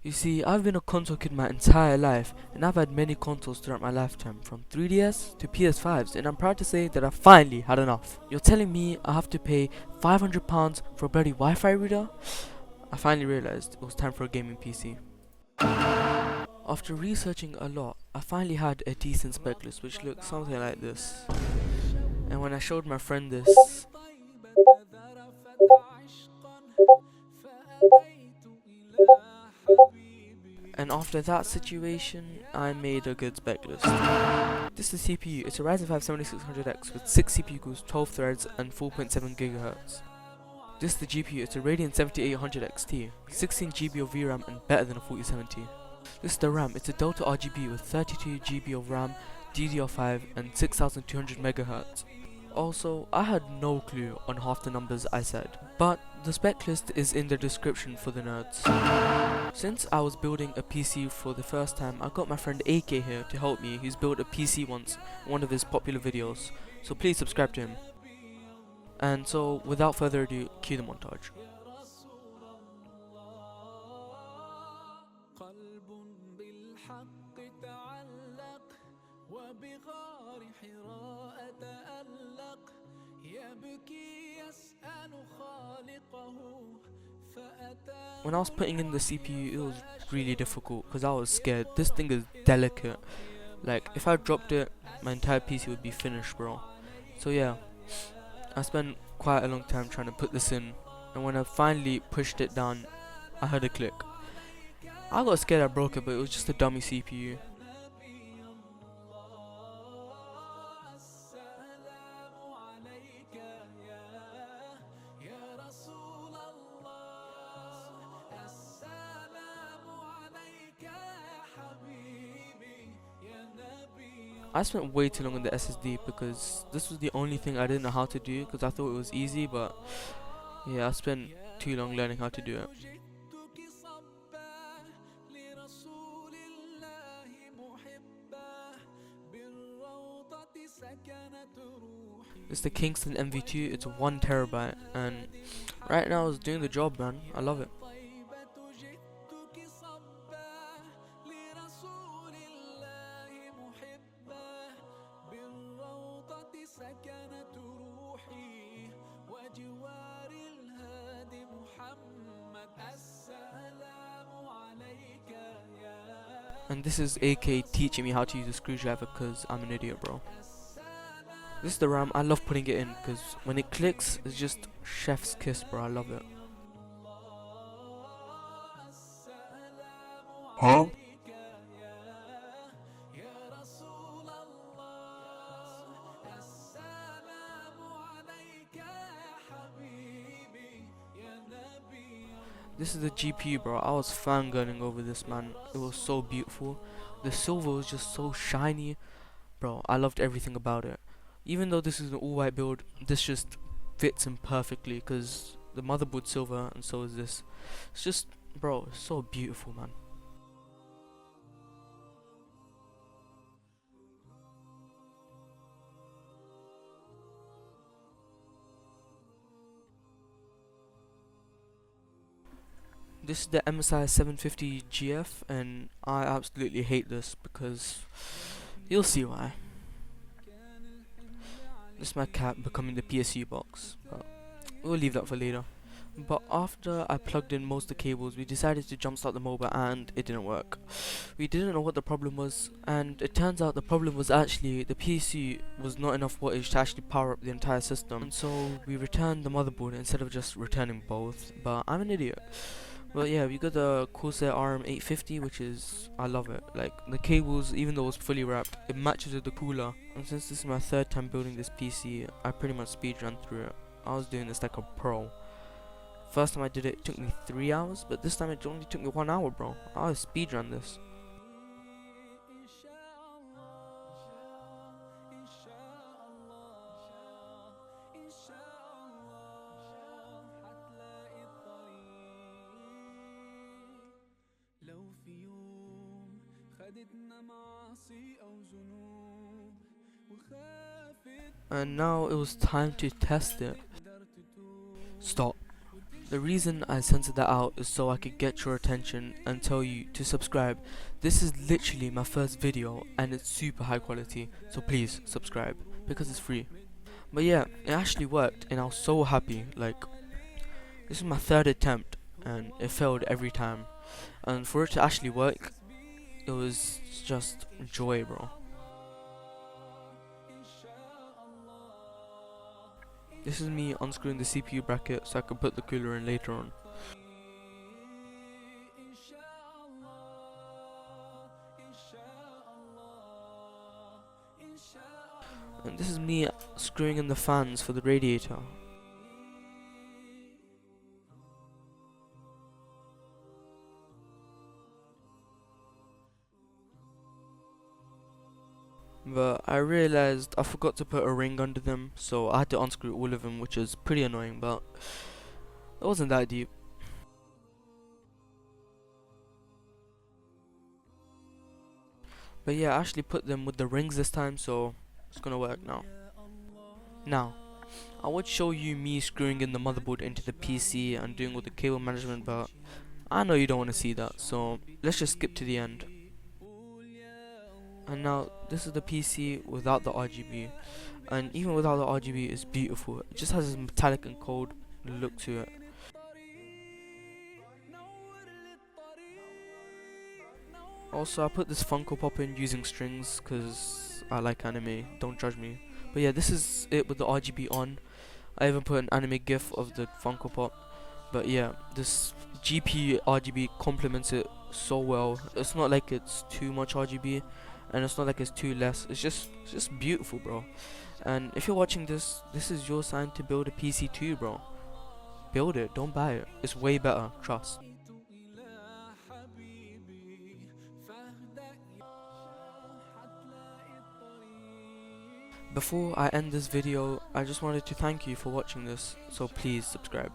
You see, I've been a console kid my entire life, and I've had many consoles throughout my lifetime, from 3DS to PS5s, and I'm proud to say that I finally had enough. You're telling me I have to pay £500 for a bloody Wi-Fi router? I finally realized it was time for a gaming PC. After researching a lot, I finally had a decent spec list which looked something like this. And when I showed my friend this, and after that situation, I made a good spec list. This is the CPU. It's a Ryzen 5 7600X with 6 CPU cores, 12 threads, and 4.7 GHz. This is the GPU. It's a Radeon 7800 XT, 16 GB of VRAM and better than a 4070. This is the RAM. It's a Delta RGB with 32 GB of RAM, DDR5, and 6200 MHz. Also, I had no clue on half the numbers I said, but the spec list is in the description for the nerds. Since I was building a PC for the first time, I got my friend AK here to help me. He's built a PC once in one of his popular videos, so please subscribe to him. And so, without further ado, cue the montage. When I was putting in the CPU, it was really difficult because I was scared. This thing is delicate. Like, if I dropped it, my entire PC would be finished, bro. So yeah, I spent quite a long time trying to put this in, and when I finally pushed it down, I heard a click. I got scared I broke it, but it was just a dummy CPU. I spent way too long on the SSD because this was the only thing I didn't know how to do, because I thought it was easy, but yeah, I spent too long learning how to do it. It's the Kingston MV2. It's 1 terabyte, and right now it's doing the job, man. I love it. And this is AK teaching me how to use a screwdriver because I'm an idiot, bro. This is the RAM. I love putting it in because when it clicks, it's just chef's kiss, bro. I love it. Huh? This is the GPU, bro. I was fangirling over this, man. It was so beautiful. The silver was just so shiny, bro. I loved everything about it. Even though this is an all-white build, this just fits in perfectly because the motherboard silver and so is this. It's just, bro, it's so beautiful, man. This is the MSI 750 GF, and I absolutely hate this because you'll see why. This is my cat becoming the PSU box, but we'll leave that for later. But after I plugged in most of the cables, we decided to jumpstart the mobile and it didn't work. We didn't know what the problem was, and it turns out the problem was actually the PSU was not enough wattage to actually power up the entire system. And so we returned the motherboard instead of just returning both, but I'm an idiot. Well, yeah, we got the Corsair RM850, which is, I love it. Like, the cables, even though it's fully wrapped, it matches with the cooler. And since this is my third time building this PC, I pretty much speedrun through it. I was doing this like a pro. First time I did it, it took me 3 hours, but this time it only took me 1 hour, bro. I speedrun this. And now it was time to test it. Stop. The reason I censored that out is so I could get your attention and tell you to subscribe. This is literally my first video and it's super high quality, so please subscribe because it's free. But yeah, it actually worked and I was so happy. Like, this is my third attempt and it failed every time. And for it to actually work, it was just joy, bro. This is me unscrewing the CPU bracket so I can put the cooler in later on. And this is me screwing in the fans for the radiator. But I realized I forgot to put a ring under them, so I had to unscrew all of them, which is pretty annoying, but it wasn't that deep. But yeah, I actually put them with the rings this time, so it's gonna work now. Now, I would show you me screwing in the motherboard into the PC and doing all the cable management, but I know you don't want to see that, so let's just skip to the end. And now this is the PC without the RGB, and even without the RGB it's beautiful. It just has this metallic and cold look to it. Also, I put this Funko Pop in using strings because I like anime, don't judge me. But yeah, this is it with the RGB on. I even put an anime gif of the Funko Pop. But yeah, this GPU RGB complements it so well. It's not like it's too much RGB, and it's not like it's too less. It's just beautiful, bro. And if you're watching this, this is your sign to build a PC too, bro. Build it, don't buy it. It's way better, trust. Before I end this video, I just wanted to thank you for watching this, so please subscribe.